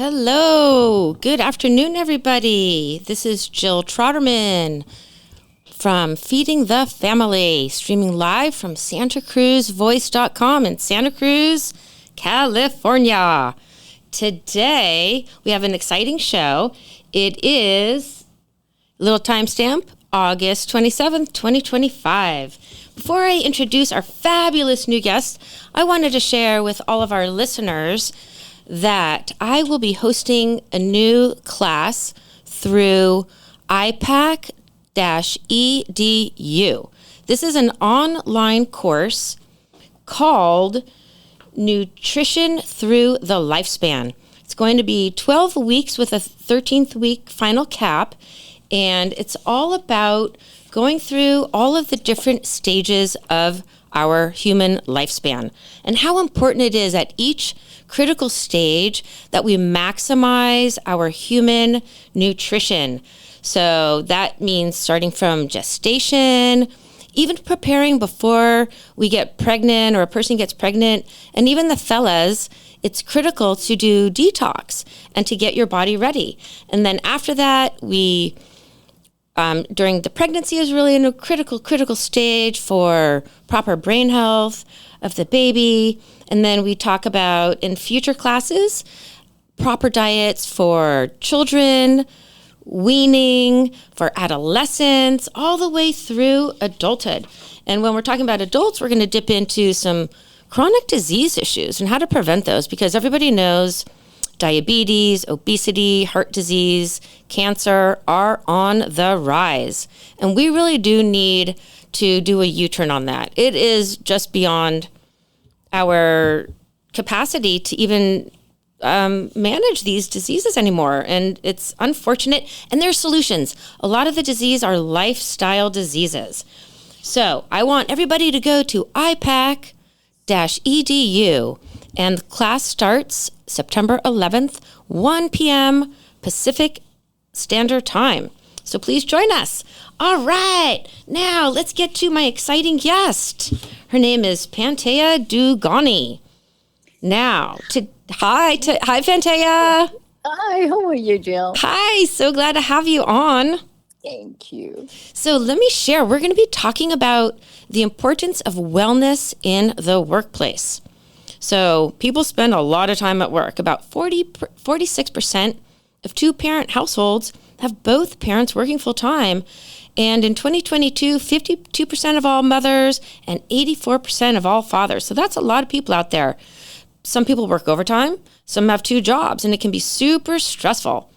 Hello. Good afternoon, everybody. This is Jill Troderman from Feeding the Family, streaming live from SantaCruzVoice.com in Santa Cruz, California. Today, we have an exciting show. It is, little timestamp, August 27th, 2025. Before I introduce our fabulous new guest, I wanted to share with all of our listeners that I will be hosting a new class through IPAC-EDU. This is an online course called Nutrition Through the Lifespan. It's going to be 12 weeks with a 13th week final cap, and it's all about going through all of the different stages of our human lifespan and how important it is at each critical stage that we maximize our human nutrition. So that means starting from gestation, even preparing before we get pregnant or a person gets pregnant, and even the fellas, it's critical to do detox and to get your body ready. And then after that, we during the pregnancy is really in a critical stage for proper brain health of the baby. And then we talk about in future classes, proper diets for children, weaning, for adolescents, all the way through adulthood. And when we're talking about adults, we're going to dip into some chronic disease issues and how to prevent those, because everybody knows diabetes, obesity, heart disease, cancer are on the rise. And we really do need to do a U-turn on that. It is just beyond our capacity to even manage these diseases anymore. And it's unfortunate. And there are solutions. A lot of the disease are lifestyle diseases. So I want everybody to go to IPAC-EDU. And the class starts September 11th, 1 p.m. Pacific Standard Time. So please join us. All right, now let's get to my exciting guest. Her name is Pantea Dougani. Now, hi, Pantea. Hi, how are you, Jill? Hi, so glad to have you on. Thank you. So let me share. We're going to be talking about the importance of wellness in the workplace. So people spend a lot of time at work. About 46% of two-parent households have both parents working full-time. And in 2022, 52% of all mothers and 84% of all fathers. So that's a lot of people out there. Some people work overtime. Some have two jobs, and it can be super stressful.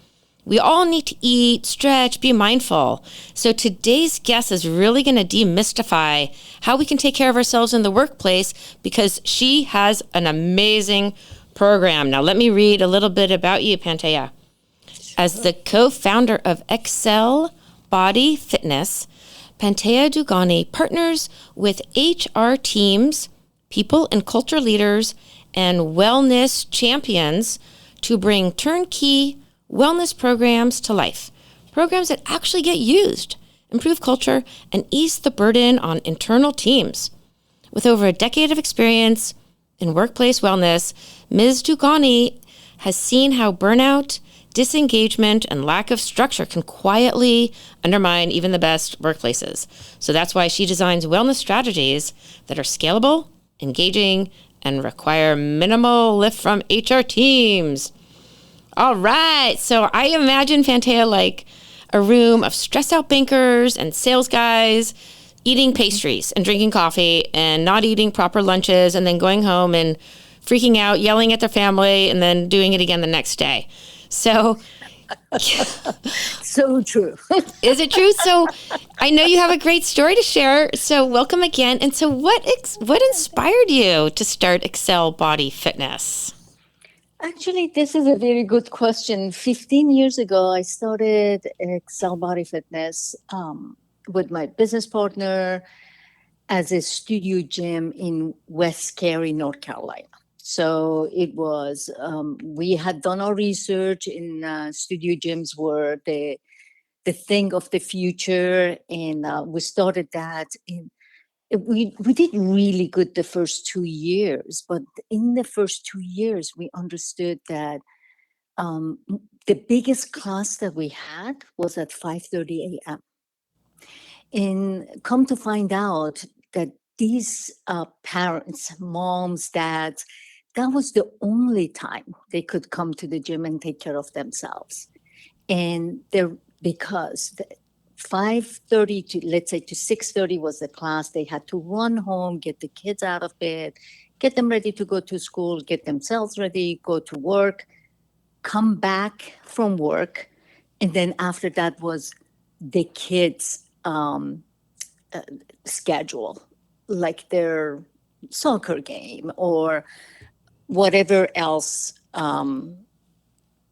We all need to eat, stretch, be mindful. So today's guest is really going to demystify how we can take care of ourselves in the workplace, because she has an amazing program. Now, let me read a little bit about you, Pantea. As the co-founder of Excel Body Fitness, Pantea Dougani partners with HR teams, people and culture leaders, and wellness champions to bring turnkey wellness programs to life. Programs that actually get used, improve culture, and ease the burden on internal teams. With over a decade of experience in workplace wellness, Ms. Dougani has seen how burnout, disengagement, and lack of structure can quietly undermine even the best workplaces. So that's why she designs wellness strategies that are scalable, engaging, and require minimal lift from HR teams. All right. So I imagine, Pantea, like a room of stressed out bankers and sales guys eating pastries and drinking coffee and not eating proper lunches, and then going home and freaking out, yelling at their family, and then doing it again the next day. So So true. is it true? So I know you have a great story to share. So welcome again. And so what inspired you to start Excel Body Fitness? Actually, this is a very good question. 15 years ago, I started Excel Body Fitness with my business partner as a studio gym in West Cary, North Carolina. So it was, we had done our research in studio gyms were the thing of the future. And we started that in we did really good the first 2 years, but in the first 2 years, we understood that the biggest class that we had was at 5:30 a.m. And come to find out that these parents, moms, dads, that was the only time they could come to the gym and take care of themselves. And they're because 5:30 to, let's say, to 6:30 was the class. They had to run home, get the kids out of bed, get them ready to go to school, get themselves ready, go to work, come back from work, and then after that was the kids' schedule, like their soccer game or whatever else,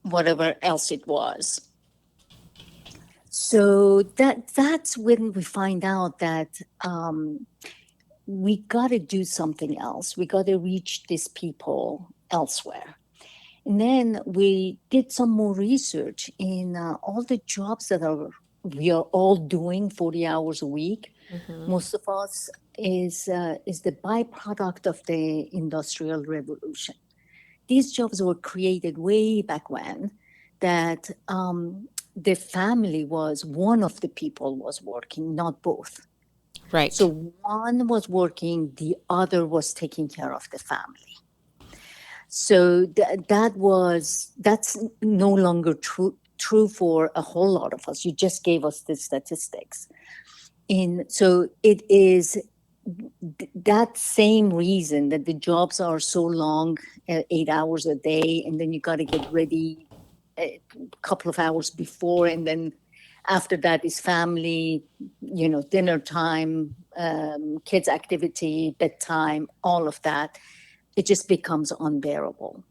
whatever else it was. So that's when we find out that we got to do something else. We got to reach these people elsewhere. And then we did some more research in all the jobs that we are all doing 40 hours a week. Most of us is the byproduct of the Industrial Revolution. These jobs were created way back when, that the family was, one of the people was working, not both. Right. So one was working, the other was taking care of the family. So that's no longer true for a whole lot of us. You just gave us the statistics. And so it is that same reason that the jobs are so long, 8 hours a day, and then you got to get ready a couple of hours before, and then after that is family, dinner time, kids activity, bedtime, all of that. It just becomes unbearable.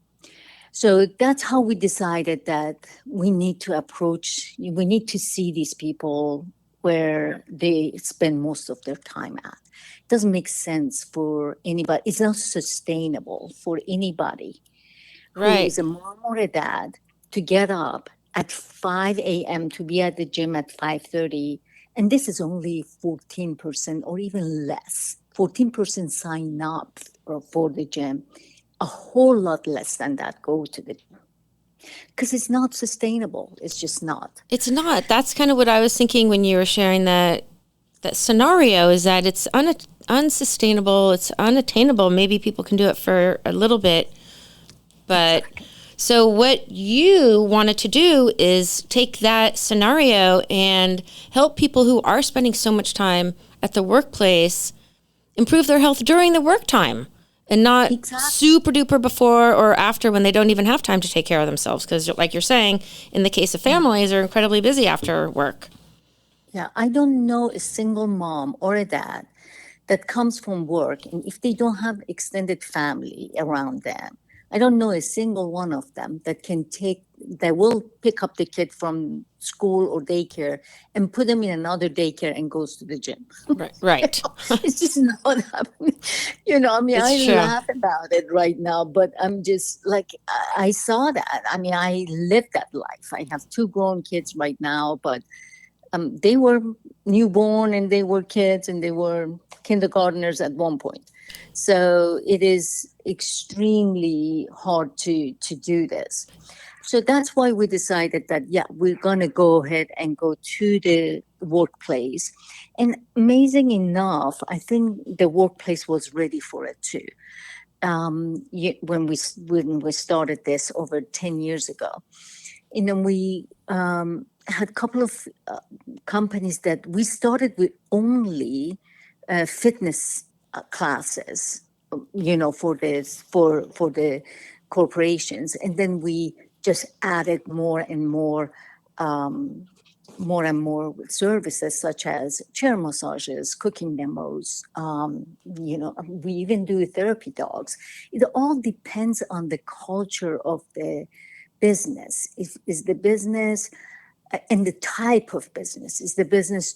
So that's how we decided that we need to see these people where they spend most of their time at. It doesn't make sense for anybody. It's not sustainable for anybody who is a mom or a dad to get up at 5 a.m. to be at the gym at 5:30. And this is only 14% or even less. 14% sign up for the gym. A whole lot less than that go to the gym. Because it's not sustainable. It's just not. It's not. That's kind of what I was thinking when you were sharing that scenario, is that it's unsustainable. It's unattainable. Maybe people can do it for a little bit. But so what you wanted to do is take that scenario and help people who are spending so much time at the workplace improve their health during the work time. And not super duper before or after, when they don't even have time to take care of themselves. Because like you're saying, in the case of families, they're incredibly busy after work. Yeah, I don't know a single mom or a dad that comes from work, and if they don't have extended family around them, I don't know a single one of them that will pick up the kid from school or daycare and put them in another daycare and goes to the gym. Right. It's just not happening. I true. laugh about it right now, but I'm just like, I saw that. I lived that life. I have 2 grown kids right now, but they were newborn and they were kids and they were kindergartners at one point. So it is extremely hard to do this. So that's why we decided that, we're going to go ahead and go to the workplace. And amazing enough, I think the workplace was ready for it too. When we started this over 10 years ago. And then we had a couple of companies that we started with only fitness classes, for the corporations, and then we just added more and more services, such as chair massages, cooking demos. We even do therapy dogs. It all depends on the culture of the business. Is the business and the type of business? Is the business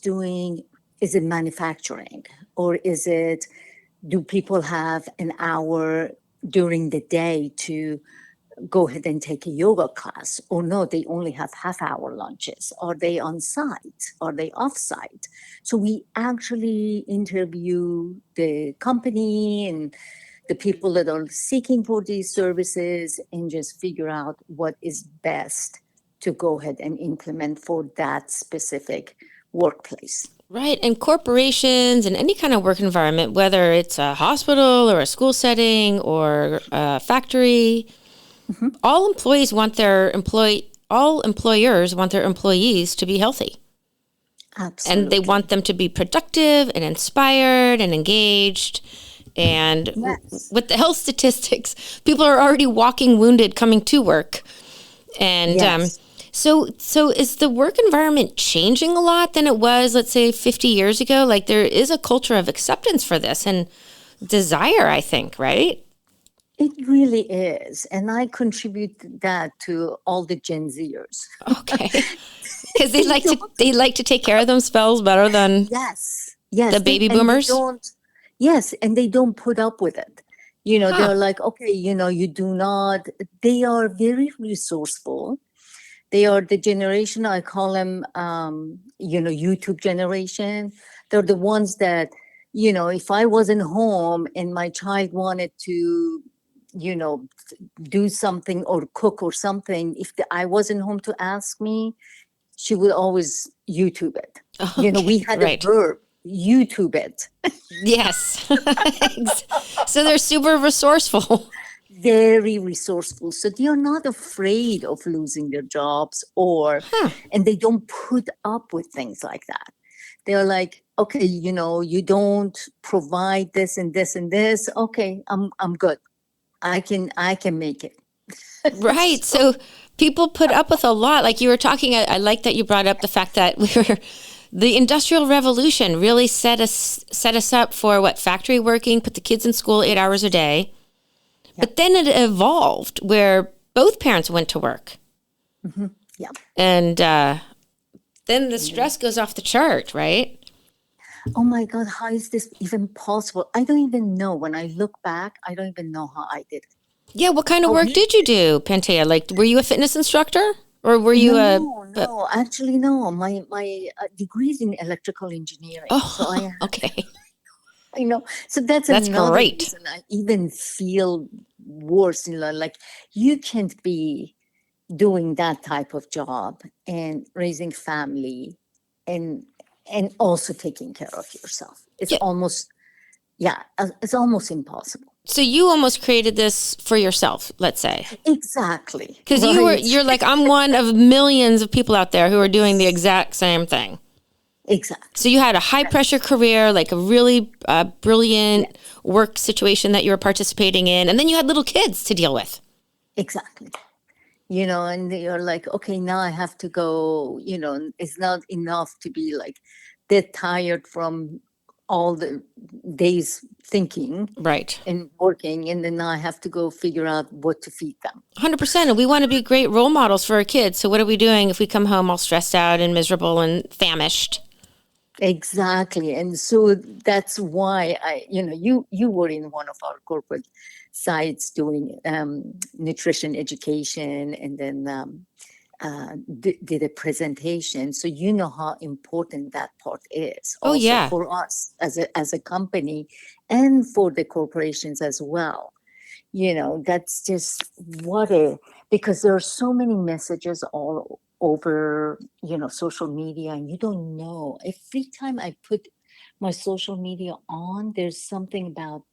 is it manufacturing, or do people have an hour during the day to go ahead and take a yoga class? Or no, they only have half-hour lunches. Are they on site? Are they off-site? So we actually interview the company and the people that are seeking for these services, and just figure out what is best to go ahead and implement for that specific workplace. Right. And corporations and any kind of work environment, whether it's a hospital or a school setting or a factory, all employers want their employees to be healthy. Absolutely. And they want them to be productive and inspired and engaged. And with the health statistics, people are already walking wounded coming to work. And so is the work environment changing a lot than it was, let's say, 50 years ago? Like there is a culture of acceptance for this and desire, I think, right? It really is. And I contribute that to all the Gen Zers. Okay. Because they like to take care of themselves better than the baby boomers. And they don't put up with it. They're like, okay, you do not, they are very resourceful. They are the generation, I call them, YouTube generation. They're the ones that, if I wasn't home and my child wanted to, do something or cook or something, I wasn't home to ask me, she would always YouTube it. Okay, we had a verb, YouTube it. Yes. So they're super resourceful. Very resourceful. So they are not afraid of losing their jobs and they don't put up with things like that. They're like, okay, you don't provide this and this and this. Okay, I'm good. I can make it. Right. So people put up with a lot. Like you were talking, I like that you brought up the fact that the Industrial Revolution really set us up for factory working, put the kids in school 8 hours a day. But then it evolved where both parents went to work. Mm-hmm. Yeah. And then the stress goes off the chart, right? Oh my God, how is this even possible? I don't even know. When I look back, I don't even know how I did it. Yeah, what kind of work did you do, Pantea? Like, were you a fitness instructor? Or were you No, actually, no. My degree is in electrical engineering. Oh, okay. I know. So that's another great reason I even feel worse. Like you can't be doing that type of job and raising family and also taking care of yourself. It's almost impossible. So you almost created this for yourself, let's say. Exactly. Because you're like, I'm one of millions of people out there who are doing the exact same thing. Exactly. So you had a high pressure career, like a really brilliant work situation that you were participating in. And then you had little kids to deal with. Exactly. And you're like, okay, now I have to go, it's not enough to be like dead tired from all the days thinking and working. And then now I have to go figure out what to feed them. 100%. And we want to be great role models for our kids. So what are we doing if we come home all stressed out and miserable and famished? Exactly. And so that's why you were in one of our corporate sites doing nutrition education and then did a presentation. So you know how important that part is also for us as a company and for the corporations as well. That's just because there are so many messages all over, social media, and you don't know. Every time I put my social media on, there's something about,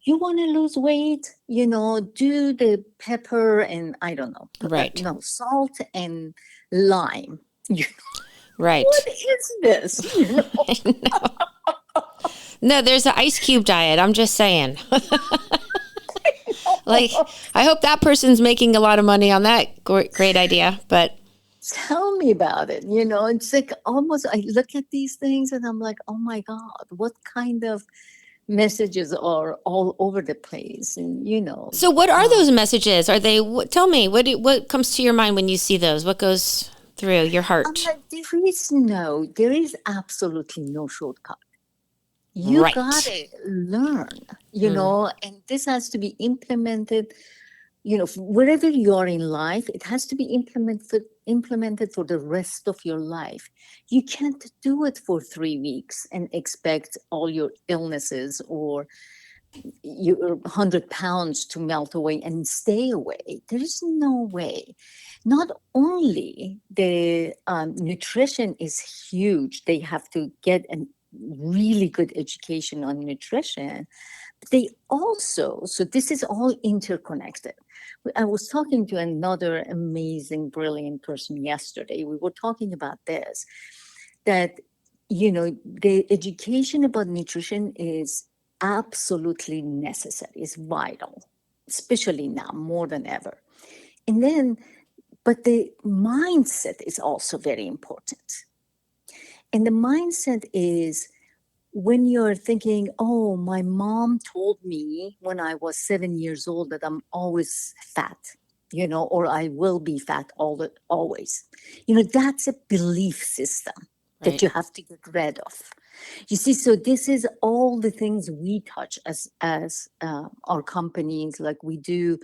you want to lose weight, do the pepper and I don't know. Salt and lime. Right. What is this? No, there's an ice cube diet. I'm just saying. Like, I hope that person's making a lot of money on that great idea, but. Tell me about it. It's like almost, I look at these things and I'm like, oh my God, what kind of messages are all over the place? And, So what are those messages? Are they, tell me, what comes to your mind when you see those? What goes through your heart? There is absolutely no shortcut. You gotta learn, and this has to be implemented, wherever you are in life, it has to be implemented for the rest of your life. You can't do it for 3 weeks and expect all your illnesses or your 100 pounds to melt away and stay away. There is no way. Not only the nutrition is huge, they have to get a really good education on nutrition. But they also, so this is all interconnected. I was talking to another amazing, brilliant person yesterday. We were talking about this, that, the education about nutrition is absolutely necessary, it's vital, especially now more than ever. And then, but the mindset is also very important. And the mindset is when you're thinking, oh, my mom told me when I was 7 years old that I'm always fat, or I will be fat always. That's a belief system that Right. you have to get rid of. You see, so this is all the things we touch as our companies. Like we do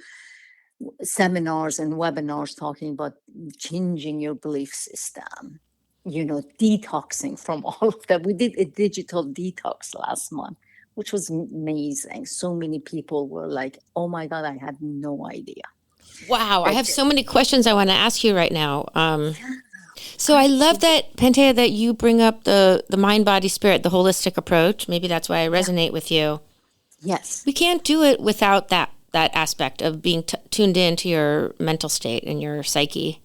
seminars and webinars talking about changing your belief system, detoxing from all of that. We did a digital detox last month, which was amazing. So many people were like, oh my God, I had no idea. Wow, I That have so many questions I want to ask you right now. So I love absolutely. that, Pantea, that you bring up the mind, body, spirit, the holistic approach. Maybe that's why I Yeah. resonate with you. Yes, We can't do it without that aspect of being tuned in to your mental state and your psyche.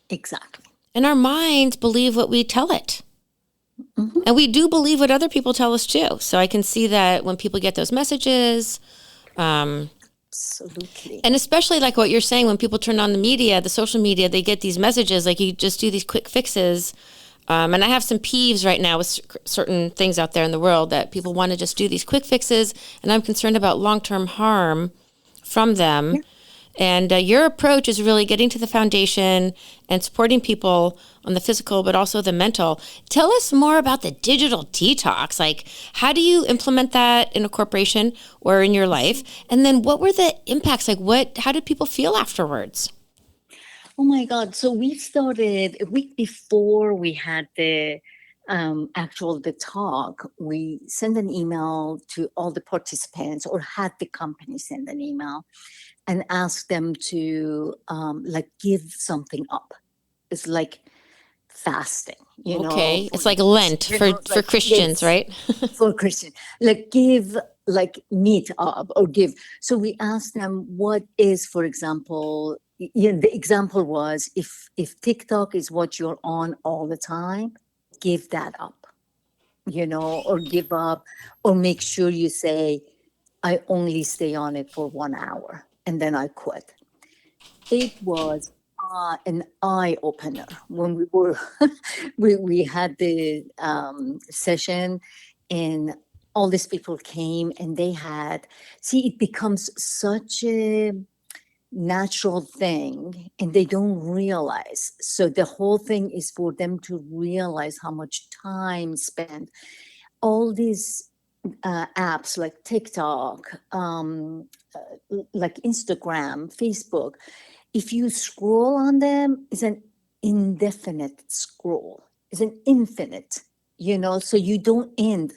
exactly. And our minds believe what we tell it. Mhm. And we do believe what other people tell us too. So I can see that when people get those messages, Absolutely. and especially like what you're saying, when people turn on the media, the social media, they get these messages like you just do these quick fixes. And I have some peeves right now with certain things out there in the world that people want to just do these quick fixes. And I'm concerned about long-term harm from them. Yeah. And your approach is really getting to the foundation and supporting people on the physical, but also the mental. Tell us more about the digital detox. Like, how do you implement that in a corporation or in your life? And then what were the impacts? Like, how did people feel afterwards? Oh my God. So we started a week before we had the talk. We sent an email to all the participants, or had the company send an email and ask them to like give something up. It's like fasting, Okay. for It's like Lent for like Christians, yes, right? for Christian, like give, like meet up or give. So we asked them what is, for example, the example was, if TikTok is what you're on all the time, give that up, or give up, or make sure you say, I only stay on it for 1 hour and then I quit. It was an eye opener when we were we had the session, and all these people came and they had, see, it becomes such a natural thing and they don't realize. So the whole thing is for them to realize how much time spent. All these apps like TikTok, like Instagram, Facebook, if you scroll on them, it's an indefinite scroll, it's an infinite, so you don't end.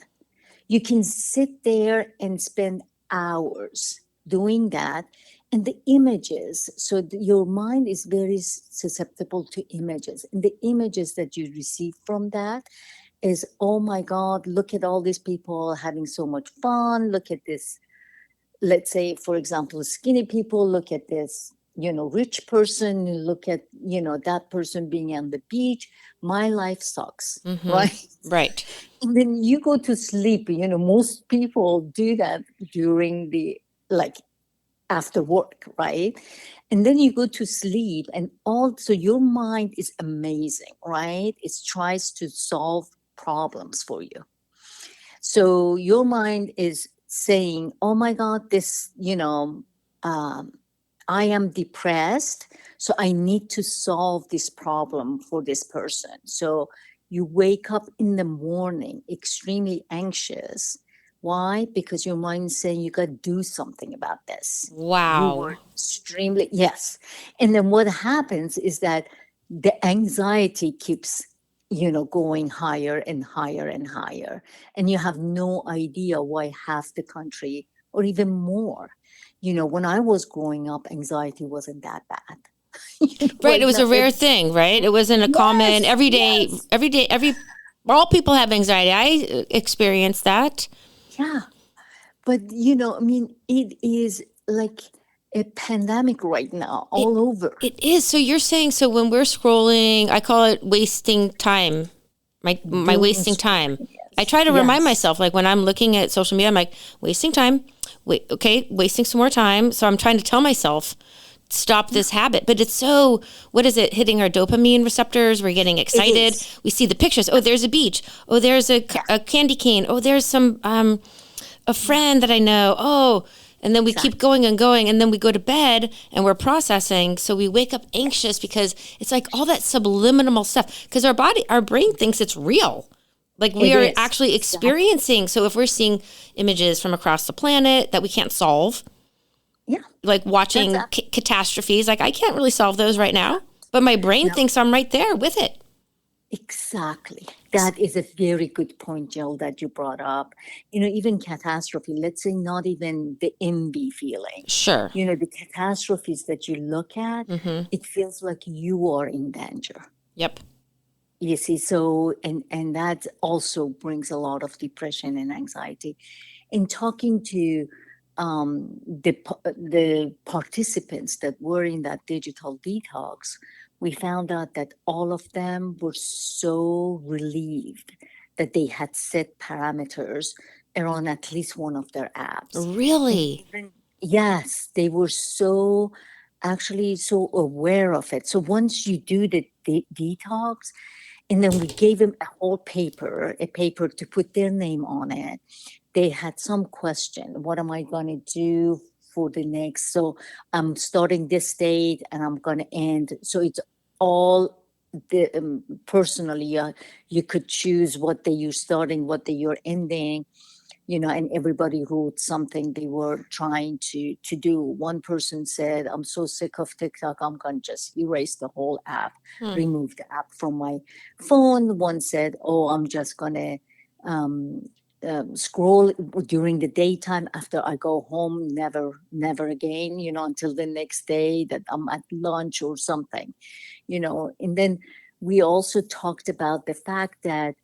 You can sit there and spend hours doing that. And the images, so your mind is very susceptible to images. And the images that you receive from that is, oh my God, look at all these people having so much fun. Look at this, let's say, for example, skinny people. Look at this, rich person. Look at, that person being on the beach. My life sucks, Mm-hmm. right? Right. And then you go to sleep. Most people do that during the, like, after work, right? And then you go to sleep, and also your mind is amazing, right? It tries to solve problems for you. So your mind is saying, oh my God, this, I am depressed. So I need to solve this problem for this person. So you wake up in the morning extremely anxious. Why? Because your mind's saying you got to do something about this. You Wow. were extremely, yes. And then what happens is that the anxiety keeps, going higher and higher and higher. And you have no idea why half the country or even more. When I was growing up, anxiety wasn't that bad. Right. Right It was now, a rare thing, right? It wasn't a common yes, yes, all people have anxiety. I experienced that. yeah. But it is like a pandemic right now, It all over. it is. So you're saying, so when we're scrolling, I call it wasting time. My Doom wasting time. scrolling, I yes, try to remind yes, myself, like when I'm looking at social media, I'm like, wasting time. Wait, okay, wasting some more time. So I'm trying to tell myself, stop this habit. But it's so, what is it, hitting our dopamine receptors? We're getting it excited. is. We see the pictures. Oh, there's a beach. Oh, there's Yeah, a candy cane. Oh, there's some a friend that I know. Oh, and then we keep exactly. going and going, and then we go to bed and we're processing. So we wake up anxious because it's like all that subliminal stuff. Because our brain thinks it's real. Like we It are is. actually Exactly. experiencing. So if we're seeing images from across the planet that we can't solve, Yeah, like that's watching a, catastrophes, like I can't really solve those right now, but my brain no, thinks I'm right there with it. exactly. That is a very good point, Jill, that you brought up. Even catastrophe, let's say not even the envy feeling. Sure. The catastrophes that you look at, Mm-hmm. it feels like you are in danger. Yep. You see, so and that also brings a lot of depression and anxiety. In talking to the participants that were in that digital detox, we found out that all of them were so relieved that they had set parameters around at least one of their apps. And Really? even, yes, they were so actually so aware of it. So once you do the detox, and then we gave them a paper to put their name on it. They had some question. What am I going to do for the next? So I'm starting this date and I'm going to end. So it's all the personally, you could choose what day you're starting, what day you're ending, and everybody wrote something they were trying to do. One person said, I'm so sick of TikTok, I'm going to just erase the whole app, Hmm. remove the app from my phone. One said, oh, I'm just going to um, scroll during the daytime after I go home, never again, until the next day that I'm at lunch or something, and then we also talked about the fact that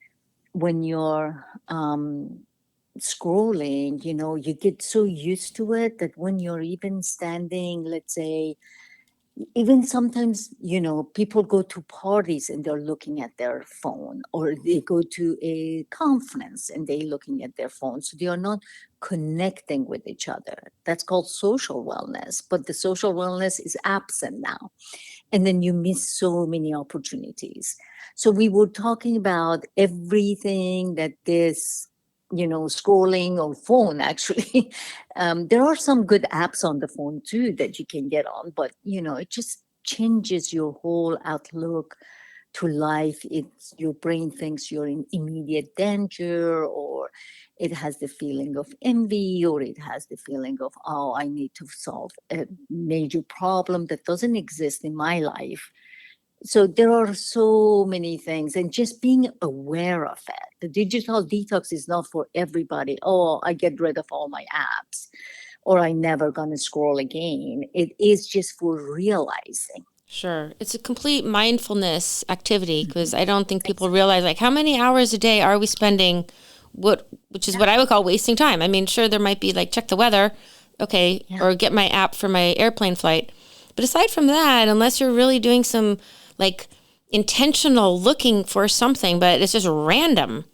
when you're scrolling, you get so used to it that when you're even standing, let's say, even sometimes, people go to parties and they're looking at their phone, or they go to a conference and they're looking at their phone. So they are not connecting with each other. That's called social wellness, but the social wellness is absent now. And then you miss so many opportunities. So we were talking about everything that this, scrolling or phone actually. There are some good apps on the phone too that you can get on, but it just changes your whole outlook to life. It's your brain thinks you're in immediate danger, or it has the feeling of envy, or it has the feeling of, oh, I need to solve a major problem that doesn't exist in my life. So there are so many things, and just being aware of it. The digital detox is not for everybody. Oh, I get rid of all my apps, or I never gonna scroll again. It is just for realizing. Sure. It's a complete mindfulness activity because I don't think people Exactly. realize like how many hours a day are we spending which is Yeah. what I would call wasting time. I mean, sure there might be like check the weather, okay, Yeah. or get my app for my airplane flight. But aside from that, unless you're really doing some like intentional looking for something, but it's just random.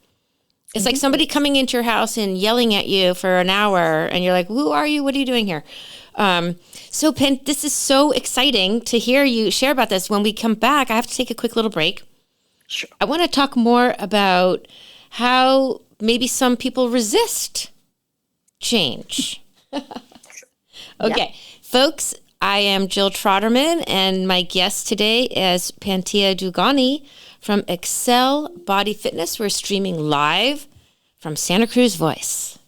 It's like It somebody is. coming into your house and yelling at you for an hour, and you're like, "Who are you? What are you doing here?" So, Pen, this is so exciting to hear you share about this. When we come back, I have to take a quick little break. Sure. I want to talk more about how maybe some people resist change. Yeah. Okay, folks, I am Jill Troderman, and my guest today is Pantea Dougani from Excel Body Fitness. We're streaming live from Santa Cruz Voice.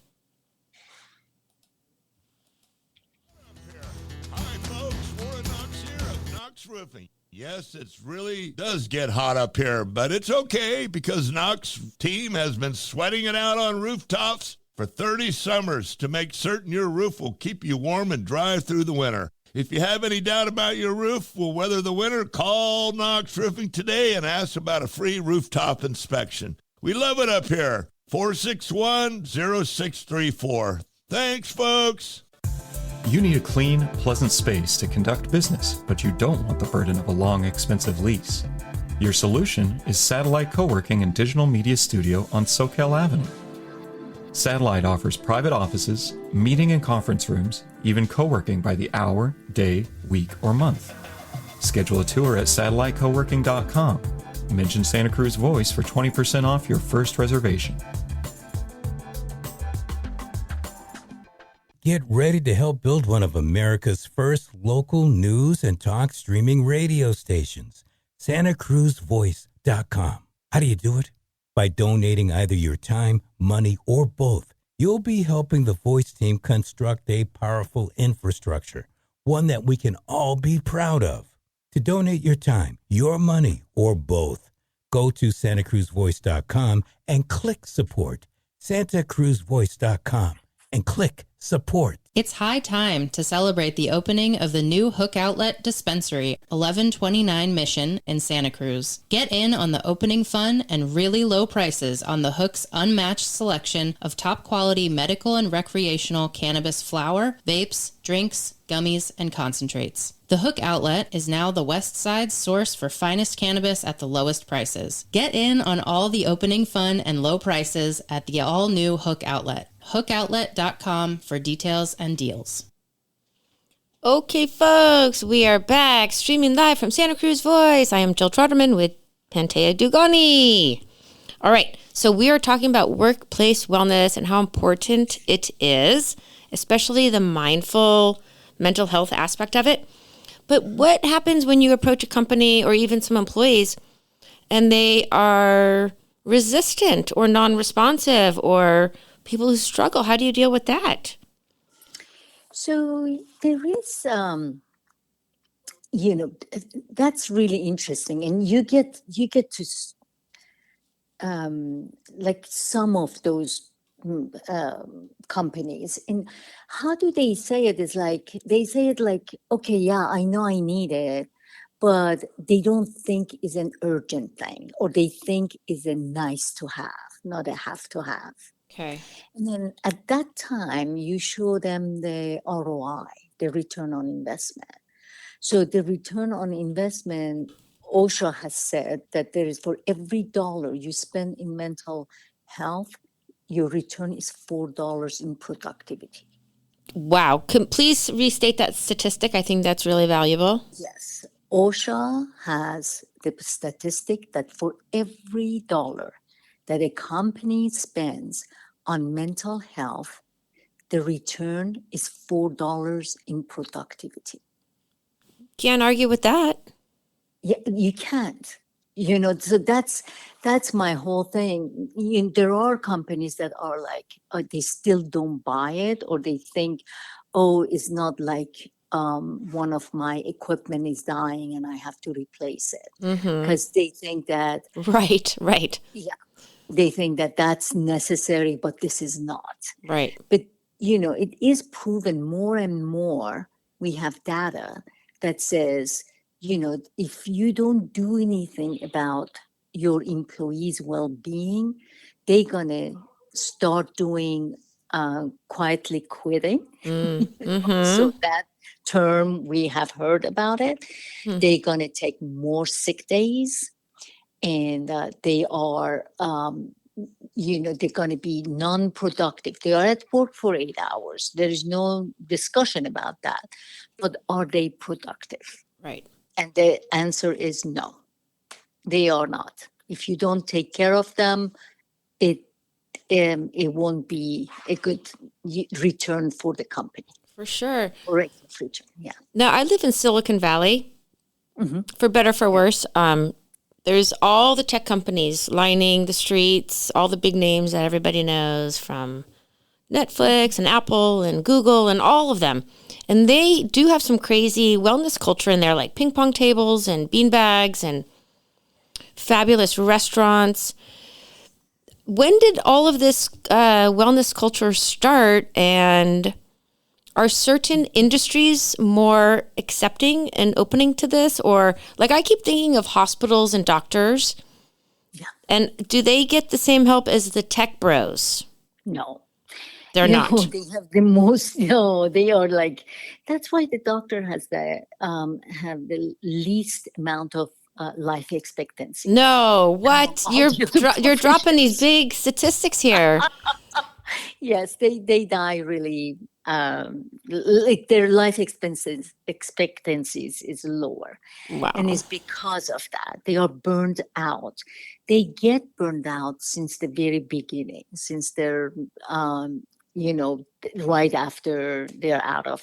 Hi, folks. Warren Knox here of Knox Roofing. Yes, it really does get hot up here, but it's okay because Knox team has been sweating it out on rooftops for 30 summers to make certain your roof will keep you warm and dry through the winter. If you have any doubt about your roof will weather the winter, call Knox Roofing today and ask about a free rooftop inspection. We love it up here. 461-0634. Thanks, folks. You need a clean, pleasant space to conduct business, but you don't want the burden of a long, expensive lease. Your solution is Satellite Co-Working and Digital Media Studio on Soquel Avenue. Satellite offers private offices, meeting and conference rooms, even co-working by the hour, day, week, or month. Schedule a tour at satellitecoworking.com. Mention Santa Cruz Voice for 20% off your first reservation. Get ready to help build one of America's first local news and talk streaming radio stations. SantaCruzVoice.com. How do you do it? By donating either your time, money, or both. You'll be helping the Voice team construct a powerful infrastructure, one that we can all be proud of. To donate your time, your money, or both, go to SantaCruzVoice.com and click support. SantaCruzVoice.com and click support. It's high time to celebrate the opening of the new Hook Outlet Dispensary, 1129 Mission in Santa Cruz. Get in on the opening fun and really low prices on the Hook's unmatched selection of top quality medical and recreational cannabis flower, vapes, drinks, gummies, and concentrates. The Hook Outlet is now the West Side's source for finest cannabis at the lowest prices. Get in on all the opening fun and low prices at the all-new Hook Outlet. HookOutlet.com for details and deals. Okay, folks, we are back streaming live from Santa Cruz Voice. I am Jill Troderman with Pantea Dougani. All right, so we are talking about workplace wellness and how important it is, especially the mindful mental health aspect of it. But what happens when you approach a company or even some employees and they are resistant or non-responsive or people who struggle? How do you deal with that? So there is, that's really interesting, and you get to like some of those companies, and how do they say it? Is like they say it like, okay, yeah, I know I need it, but they don't think is an urgent thing, or they think is a nice to have, not a have to have. Okay. And then at that time, you show them the ROI, the return on investment. So the return on investment, OSHA has said that there is, for every dollar you spend in mental health, your return is $4 in productivity. Wow. Please restate that statistic. I think that's really valuable. Yes. OSHA has the statistic that for every dollar that a company spends on mental health, the return is $4 in productivity. Can't argue with that. Yeah, you can't. So that's my whole thing. There are companies that are like, they still don't buy it, or they think, oh, it's not like one of my equipment is dying and I have to replace it. Because they think that. Right. Yeah. They think that that's necessary, but this is not. Right. But, it is proven more and more. We have data that says, if you don't do anything about your employees' well-being, they're going to start doing quietly quitting. So that term, we have heard about it. They're going to take more sick days. And they are, they're going to be non-productive. They are at work for 8 hours. There is no discussion about that. But are they productive? Right. And the answer is no, they are not. If you don't take care of them, it won't be a good return for the company. For sure. Or a return, yeah. Now, I live in Silicon Valley. For better, for worse. There's all the tech companies lining the streets, all the big names that everybody knows, from Netflix and Apple and Google and all of them. And they do have some crazy wellness culture in there, like ping pong tables and bean bags and fabulous restaurants. when did all of this wellness culture start, and are certain industries more accepting and opening to this? Or like I keep thinking of hospitals and doctors. Yeah. And do they get the same help as the tech bros? No. They're No, not. they have the most. No, they are like. That's why the doctor has have the least amount of life expectancy. No, what? All the other You're dropping these professions. big statistics here. Yes, they die really. Like their life expectancies is lower, Wow. and it's because of that they are burned out. They get burned out since the very beginning, since they're right after they're out of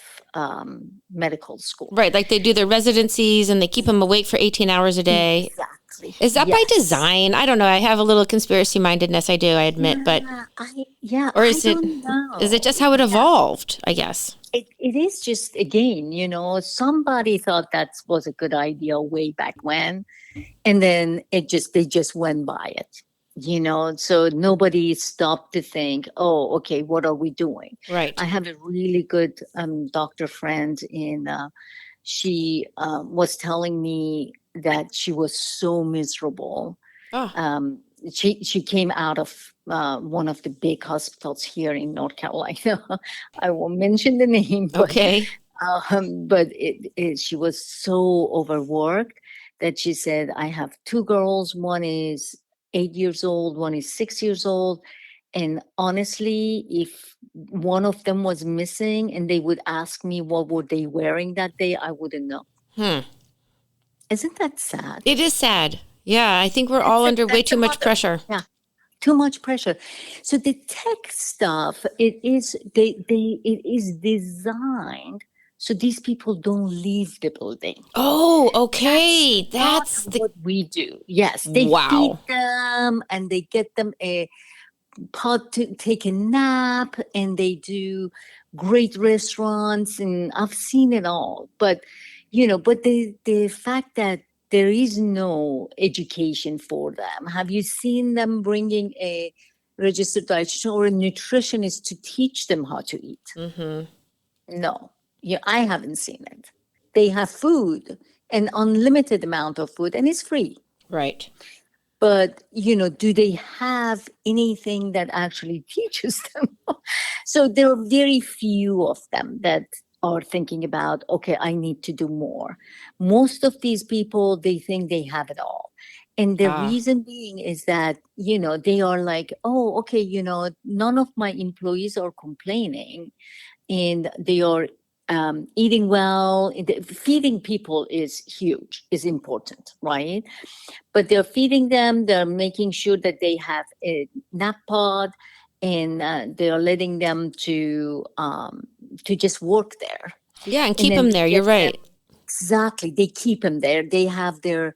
medical school. Right, like they do their residencies and they keep them awake for 18 hours a day. Exactly. Is that by Yes. design? I don't know. I have a little conspiracy mindedness, I do, I admit, but or is I don't know. is it just how it evolved, I guess? It is just, again, somebody thought that was a good idea way back when, and then they just went by it. So nobody stopped to think, oh, okay, what are we doing? Right. I have a really good doctor friend she was telling me that she was so miserable. Oh. She came out of one of the big hospitals here in North Carolina. I won't mention the name. Okay. But she was so overworked that she said, I have two girls. One is 8 years old, one is 6 years old. And honestly, if one of them was missing and they would ask me what were they wearing that day, I wouldn't know. Isn't that sad? It is sad. Yeah, I think we're all under way too much pressure. Yeah, too much pressure. So the tech stuff, it is designed so these people don't leave the building. Oh, okay. That's what we do. Yes, they feed them and they get them a pot to take a nap, and they do great restaurants, and I've seen it all. But the fact that there is no education for them. Have you seen them bringing a registered dietitian or a nutritionist to teach them how to eat? Mm-hmm. No, I haven't seen it. They have food, an unlimited amount of food, and it's free. Right. But, do they have anything that actually teaches them? So there are very few of them that are thinking about, okay, I need to do more. Most of these people, they think they have it all. And the reason being is that, they are like, oh, okay, none of my employees are complaining, and they are eating well. Feeding people is huge, is important, right? But they're feeding them, they're making sure that they have a nap pod, and they're letting them to just work there. Yeah, and keep them there. You're right. Exactly. They keep them there. They have their,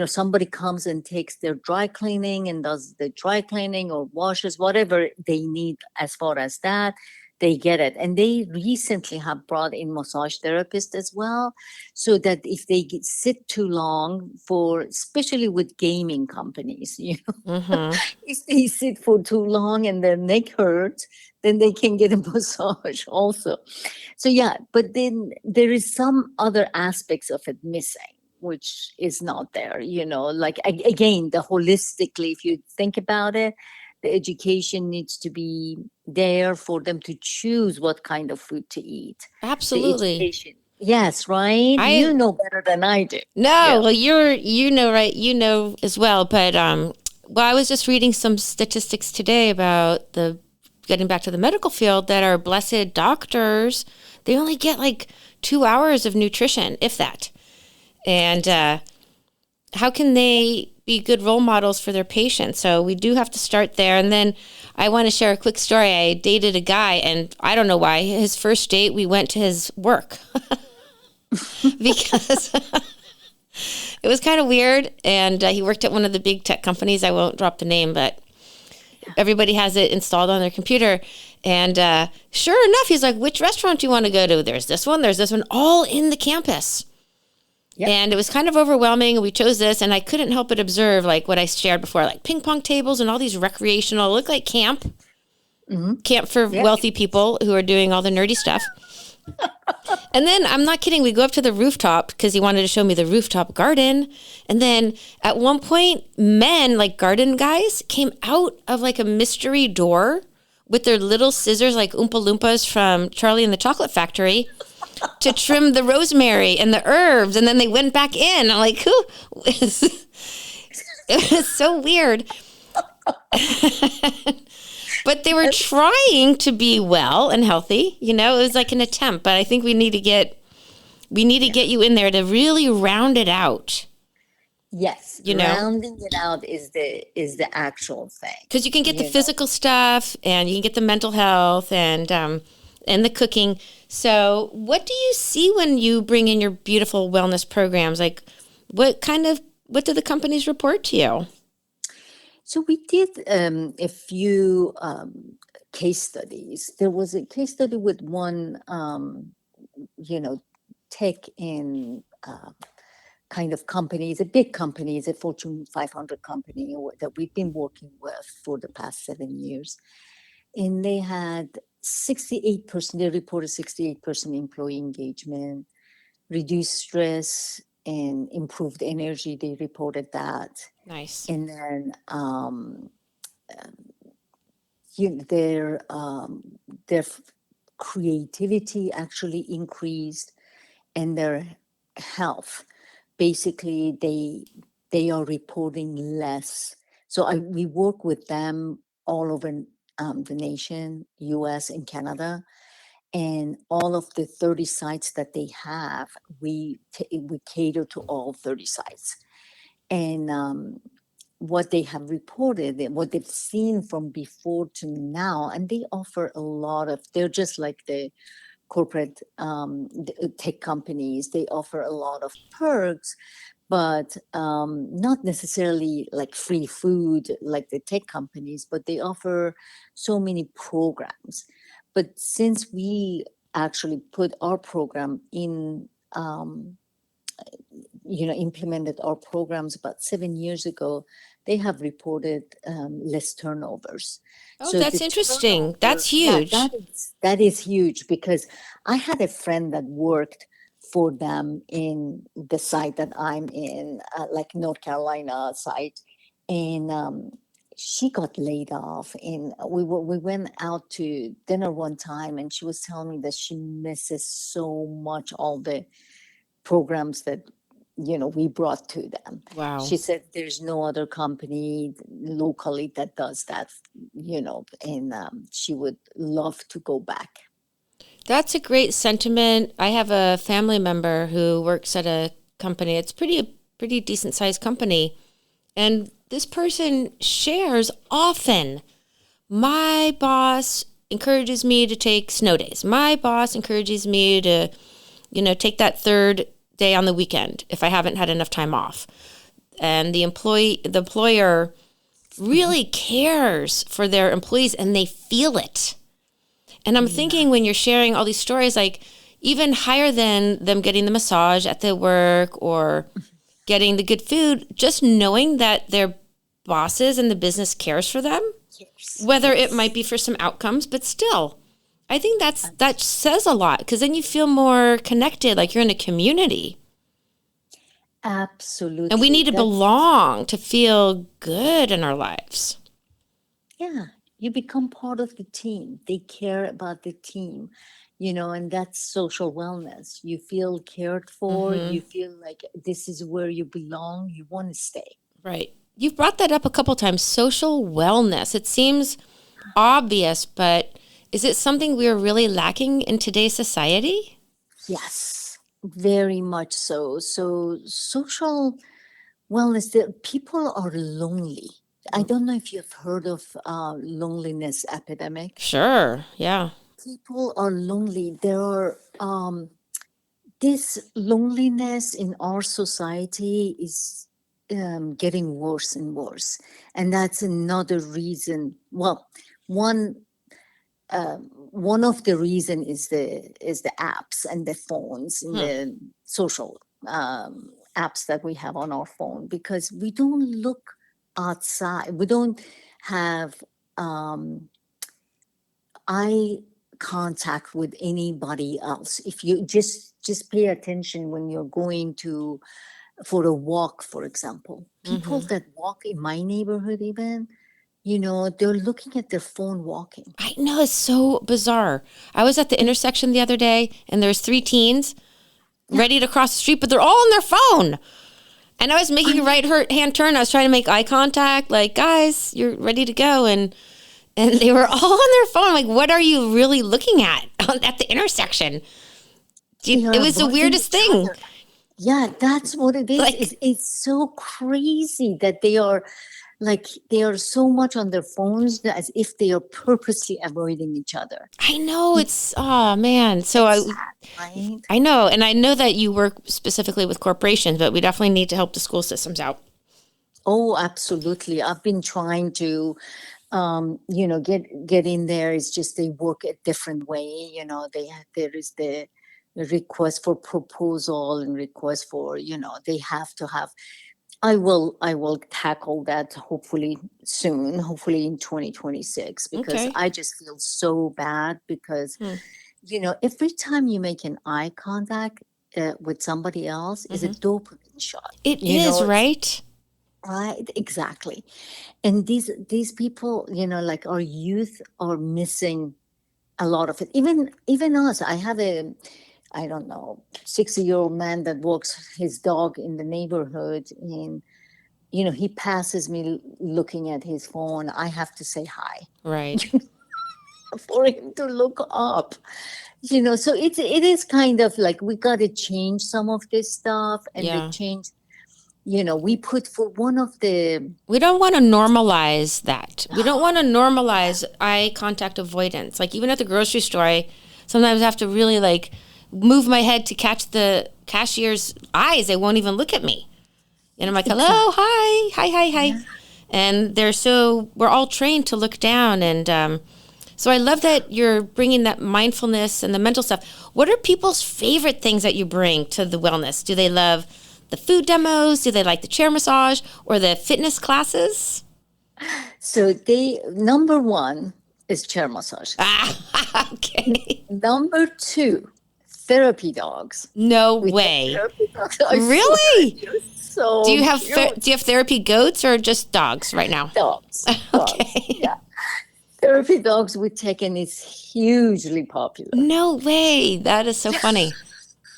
somebody comes and takes their dry cleaning and does the dry cleaning or washes, whatever they need as far as that. They get it. And they recently have brought in massage therapists as well, so that if they sit too long especially with gaming companies, Mm-hmm. if they sit for too long and their neck hurts, then they can get a massage also. So yeah, but then there is some other aspects of it missing, which is not there, like again, the holistically, if you think about it, the education needs to be there for them to choose what kind of food to eat. Absolutely. Yes, right? You know better than I do. No, well, you know, right? You know as well. But, I was just reading some statistics today about getting back to the medical field, that our blessed doctors, they only get like 2 hours of nutrition, if that. And how can they be good role models for their patients? So we do have to start there. And then I want to share a quick story. I dated a guy, and I don't know why. His first date, we went to his work because it was kind of weird. And he worked at one of the big tech companies. I won't drop the name, but everybody has it installed on their computer. And sure enough, he's like, which restaurant do you want to go to? There's this one, all in the campus. Yep. And it was kind of overwhelming. We chose this, and I couldn't help but observe, like what I shared before, like ping pong tables and all these recreational, look like camp for wealthy people who are doing all the nerdy stuff. And then, I'm not kidding, we go up to the rooftop because he wanted to show me the rooftop garden. And then at one point, men, like garden guys, came out of like a mystery door with their little scissors, like Oompa Loompas from Charlie and the Chocolate Factory, to trim the rosemary and the herbs. And then they went back in. I'm like, who? It was so weird. But they were trying to be well and healthy. You know, it was like an attempt. But I think we need to get you in there to really round it out. Yes, you know, rounding it out is the actual thing. Because you can get the physical stuff, and you can get the mental health, and the cooking. So, what do you see when you bring in your beautiful wellness programs? Like, what do the companies report to you? So we did a few case studies. There was a case study with one, tech in kind of company. It's a big company. It's a Fortune 500 company that we've been working with for the past 7 years. And they had 68%, they reported 68% employee engagement, reduced stress, and improved energy. They reported that. Nice. And then their creativity actually increased, and their health. Basically, they are reporting less. So we work with them all over the nation, U.S. and Canada. And all of the 30 sites that they have, we cater to all 30 sites. And what they have reported, what they've seen from before to now, and they offer a lot of, they're just like the corporate tech companies. They offer a lot of perks, but not necessarily like free food like the tech companies, but they offer so many programs. But since we actually put our program in, implemented our programs about 7 years ago, they have reported less turnovers. Oh, so that's interesting. That's huge. That is huge, because I had a friend that worked for them in the site that I'm in, like North Carolina site, and she got laid off. And we went out to dinner one time, and she was telling me that she misses so much all the programs that we brought to them. Wow. She said there's no other company locally that does that, and she would love to go back. That's a great sentiment. I have a family member who works at a company. It's a pretty decent sized company. And this person shares often, my boss encourages me to take snow days. My boss encourages me to, take that third day on the weekend if I haven't had enough time off. And the employer really cares for their employees, and they feel it. And I'm thinking, when you're sharing all these stories, like even higher than them getting the massage at the work or getting the good food, just knowing that their bosses and the business cares for them, whether it might be for some outcomes, but still, I think that says a lot, because then you feel more connected, like you're in a community. Absolutely. And we need to belong to feel good in our lives. Yeah. You become part of the team. They care about the team, and that's social wellness. You feel cared for. Mm-hmm. You feel like this is where you belong. You want to stay. Right. You've brought that up a couple times, social wellness. It seems obvious, but is it something we're really lacking in today's society? Yes, very much so. So social wellness, people are lonely. I don't know if you've heard of loneliness epidemic. Sure, yeah. People are lonely. There are this loneliness in our society is getting worse and worse, and that's another reason. Well, one of the reason is the apps and the phones and the social apps that we have on our phone, because we don't look outside. We don't have eye contact with anybody else. If you just pay attention when you're going to for a walk, for example, people that walk in my neighborhood, even, they're looking at their phone walking. I know, it's so bizarre. I was at the intersection the other day, and there's 3 teens ready to cross the street, but they're all on their phone. And I was making a right-hand turn. I was trying to make eye contact, like, guys, you're ready to go. And they were all on their phone. Like, what are you really looking at the intersection? It was the weirdest thing. Yeah, that's what it is. Like, it's so crazy that they are so much on their phones, as if they are purposely avoiding each other. I know, oh man. So Right? I know. And I know that you work specifically with corporations, but we definitely need to help the school systems out. Oh, absolutely. I've been trying to, get in there. It's just they work a different way. There is the request for proposal and request for, they have to have. I will tackle that hopefully soon, hopefully in 2026, because Okay. I just feel so bad because, every time you make an eye contact with somebody else is a dopamine shot. It is, right? Right, exactly. And these people, like our youth, are missing a lot of it. Even us. I have I don't know, 60-year-old man that walks his dog in the neighborhood, and he passes me looking at his phone. I have to say hi Right. for him to look up. So it is kind of like we got to change some of this stuff, and Yeah. the change. We put for one of the. We don't want to normalize that. We don't want to normalize eye contact avoidance. Like, even at the grocery store, I sometimes have to really move my head to catch the cashier's eyes. They won't even look at me. And I'm like, hello, hi. Yeah. And we're all trained to look down. And so I love that you're bringing that mindfulness and the mental stuff. What are people's favorite things that you bring to the wellness? Do they love the food demos? Do they like the chair massage or the fitness classes? So number 1 is chair massage. Okay. Number 2, therapy dogs. No way. Therapy dogs. Really? So Do you have cute. therapy goats or just dogs right now? Dogs? Okay. Yeah. Therapy dogs with Tekken is hugely popular. No way. That is so funny.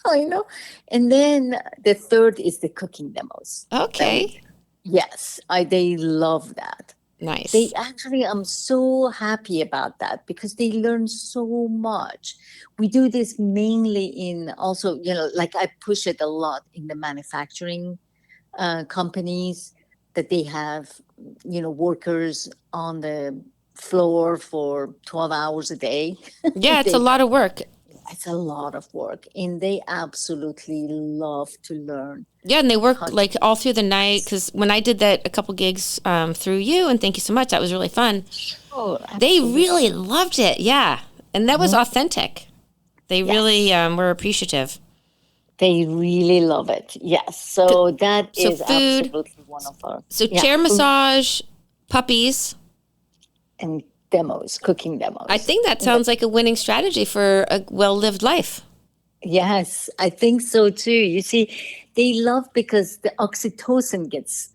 I know. And then the third is the cooking demos. Okay. Yes, they love that. Nice. I'm so happy about that because they learn so much. We do this mainly in also, I push it a lot in the manufacturing companies that they have, workers on the floor for 12 hours a day. Yeah, it's a lot of work. It's a lot of work, and they absolutely love to learn. Yeah, and they work all through the night, because when I did that a couple gigs through you, and thank you so much, that was really fun. Oh, they really loved it, yeah. And that was authentic. They really were appreciative. They really love it, yes. So that is food, absolutely one of our... So chair massage, puppies. And demos, cooking demos. I think that sounds like a winning strategy for a well-lived life. Yes, I think so too. You see, they love because the oxytocin gets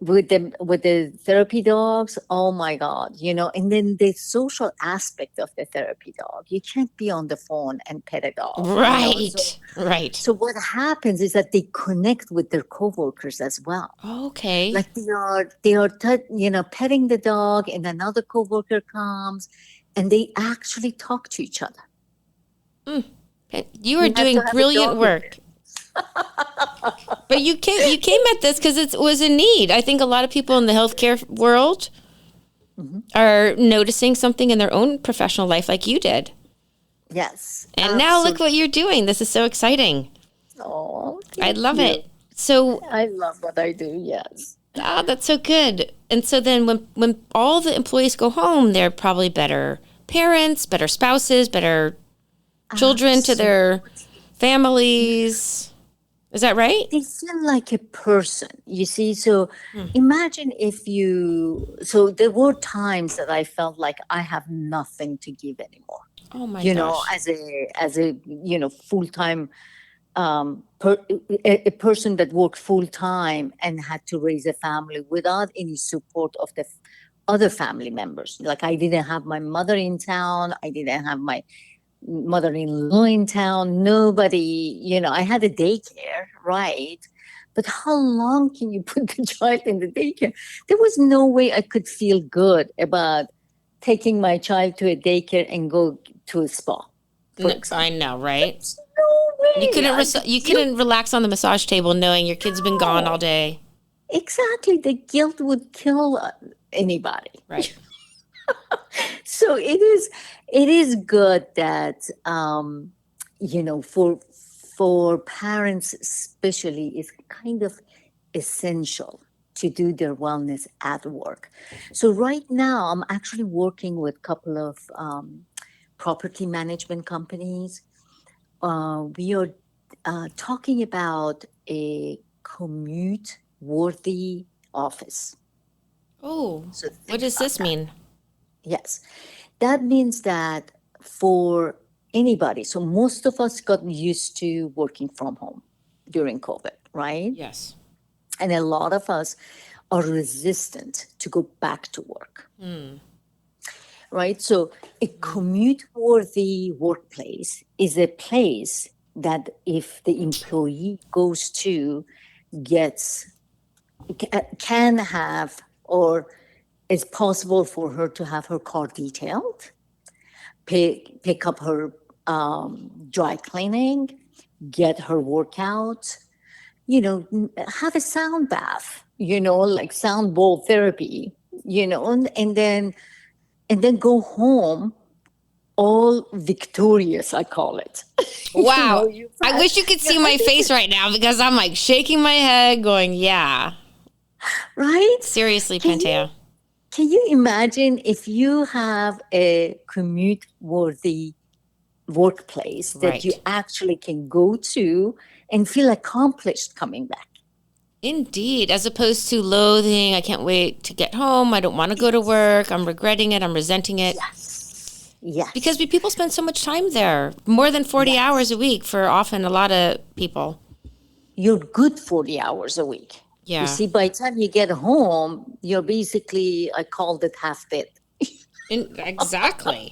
with the therapy dogs. Oh my God, and then the social aspect of the therapy dog. You can't be on the phone and pet a dog. Right, right. So what happens is that they connect with their coworkers as well. Okay. Like they are petting the dog, and another coworker comes, and they actually talk to each other. You are doing brilliant work. But you came at this because it was a need. I think a lot of people in the healthcare world are noticing something in their own professional life like you did. Yes. And now look what you're doing. This is so exciting. Oh, I love it. So I love what I do, yes. Oh, that's so good. And so then when all the employees go home, they're probably better parents, better spouses, better children to their families. Is that right? They feel like a person, you see. So imagine so there were times that I felt like I have nothing to give anymore. Oh my gosh. As a full-time a person that worked full-time and had to raise a family without any support of the other family members. Like I didn't have my mother in town. I didn't have my mother-in-law in town. Nobody, I had a daycare, right? But how long can you put the child in the daycare? There was no way I could feel good about taking my child to a daycare and go to a spa. I know, right? There's no way. You couldn't relax on the massage table knowing your kid's been gone all day. Exactly. The guilt would kill anybody. Right. So it is good that for parents especially, it's kind of essential to do their wellness at work. So right now I'm actually working with a couple of property management companies. We are talking about a commute-worthy office. Oh, So what does this mean? Yes, that means that for anybody, so most of us got used to working from home during COVID, right? Yes. And a lot of us are resistant to go back to work. Right? So a commute-worthy workplace is a place that if the employee goes to, can have, or it's possible for her to have her car detailed, pick up her dry cleaning, get her workout, have a sound bath, like sound bowl therapy, and then go home all victorious, I call it. Wow. I wish you could see my face right now because I'm like shaking my head going, yeah. Right? Seriously, Pantea. Can you imagine if you have a commute-worthy workplace that you actually can go to and feel accomplished coming back? Indeed, as opposed to loathing, I can't wait to get home, I don't want to go to work, I'm regretting it, I'm resenting it. Yes. Because people spend so much time there, more than 40 hours a week for often a lot of people. You're good 40 hours a week. Yeah. You see, by the time you get home, you're basically, I called it half dead. Exactly.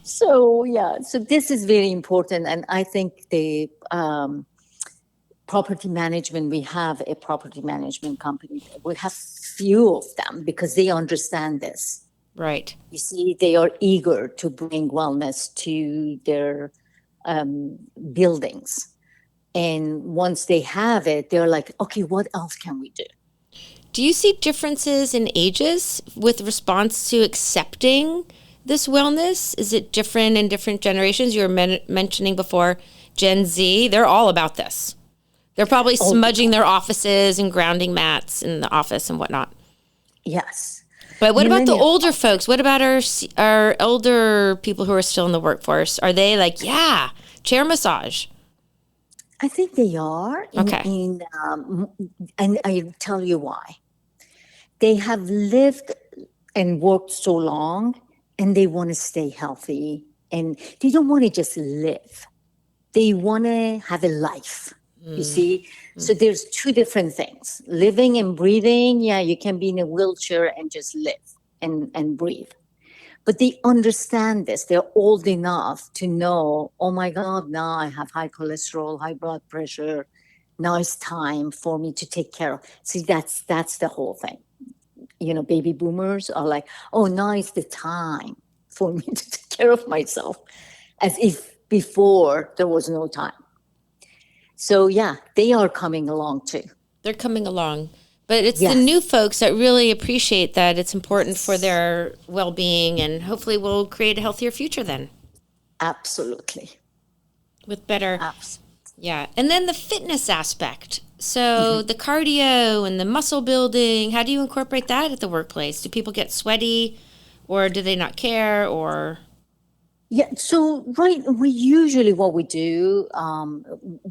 So this is very important. And I think the property management, we have a property management company. We have few of them because they understand this. Right. You see, they are eager to bring wellness to their buildings. And once they have it, they're like, okay, what else can we do? Do you see differences in ages with response to accepting this wellness? Is it different in different generations? You were mentioning before Gen Z. They're all about this. They're probably smudging their offices and grounding mats in the office and whatnot. Yes. But what about the older folks? What about our older people who are still in the workforce? Are they like, yeah, chair massage? I think they are. Okay. And I tell you why. They have lived and worked so long, and they want to stay healthy, and they don't want to just live. They want to have a life. You see? So there's two different things. Living and breathing, you can be in a wheelchair and just live and breathe. But they understand this. They're old enough to know, oh my God, now I have high cholesterol, high blood pressure. Now it's time for me to take care of. See, that's the whole thing. Baby boomers are like, oh, now is the time for me to take care of myself. As if before there was no time. So, they are coming along too. They're coming along. But it's the new folks that really appreciate that it's important for their well-being, and hopefully we'll create a healthier future then. Absolutely. With better. Yeah. And then the fitness aspect. So the cardio and the muscle building, how do you incorporate that at the workplace? Do people get sweaty, or do they not care, or? Yeah, so we usually what we do,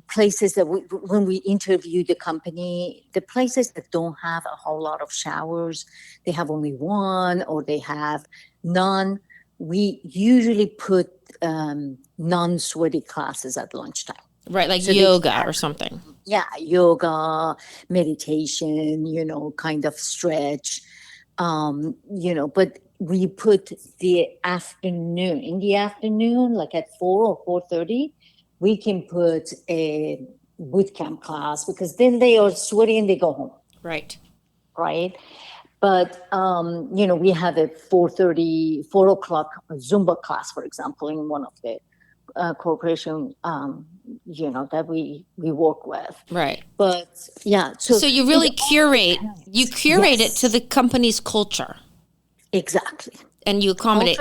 places that when we interview the company, the places that don't have a whole lot of showers, they have only one or they have none. We usually put non-sweaty classes at lunchtime. Right, like So yoga or something. Yeah, yoga, meditation, kind of stretch, but we put in the afternoon, like at 4 or 4:30, we can put a boot camp class because then they are sweaty and they go home. Right. Right. But, we have a 4 o'clock Zumba class, for example, in one of the corporation, that we work with. Right. But yeah. So you really curate it to the company's culture. Exactly. And you accommodate.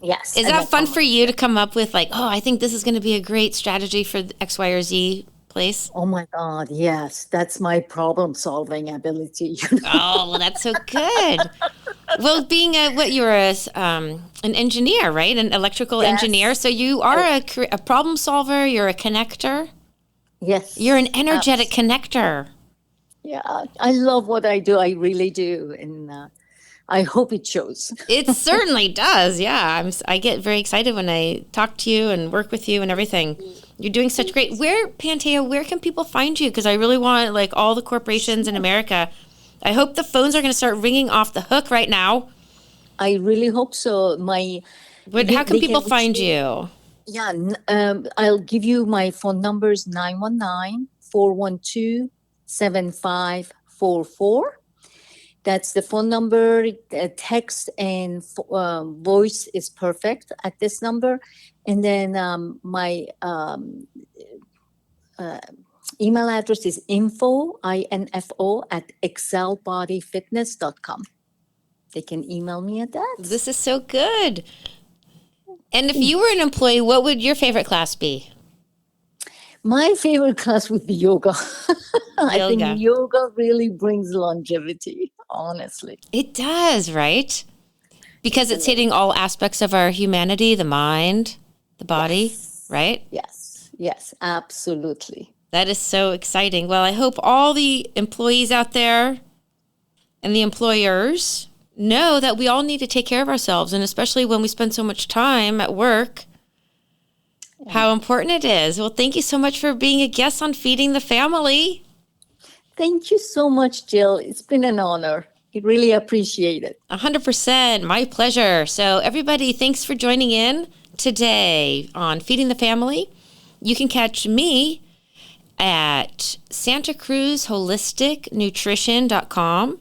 Yes. Is that fun for you to come up with like, oh, I think this is going to be a great strategy for X, Y, or Z place? Oh my God. Yes. That's my problem solving ability. Oh, well, that's so good. Well, being you're an engineer, right? An electrical engineer. So you are a problem solver. You're a connector. Yes. You're an energetic connector. Yeah. I love what I do. I really do. And I hope it shows. It certainly does. Yeah. I get very excited when I talk to you and work with you and everything. You're doing such great. Pantea, where can people find you? Because I really want like all the corporations in America. I hope the phones are going to start ringing off the hook right now. I really hope so. How can people find you? Yeah, I'll give you my phone numbers, 919-412-7544. That's the phone number. Text and voice is perfect at this number. And then my email address is info @excelbodyfitness.com. They can email me at that. This is so good. And if you were an employee, what would your favorite class be? My favorite class would be yoga. I think yoga really brings longevity, honestly. It does, right? Because it's hitting all aspects of our humanity, the mind, the body, right? Yes, absolutely. That is so exciting. Well, I hope all the employees out there and the employers know that we all need to take care of ourselves, and especially when we spend so much time at work, how important it is. Well, thank you so much for being a guest on Feeding the Family. Thank you so much, Jill. It's been an honor. I really appreciate it. 100%. My pleasure. So everybody, thanks for joining in today on Feeding the Family. You can catch me at santacruzholisticnutrition.com.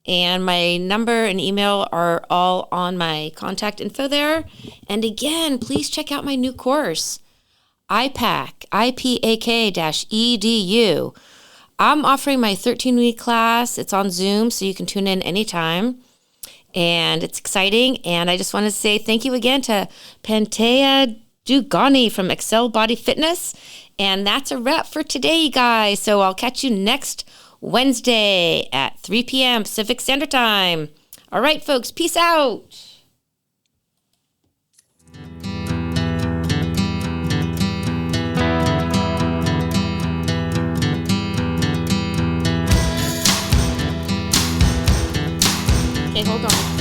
And my number and email are all on my contact info there. And again, please check out my new course, IPAK, IPAK-EDU. I'm offering my 13-week class. It's on Zoom, so you can tune in anytime. And it's exciting. And I just want to say thank you again to Pantea Dougani from Excel Body Fitness. And that's a wrap for today, you guys. So I'll catch you next Wednesday at 3 p.m. Pacific Standard Time. All right, folks, peace out. Okay, hold on.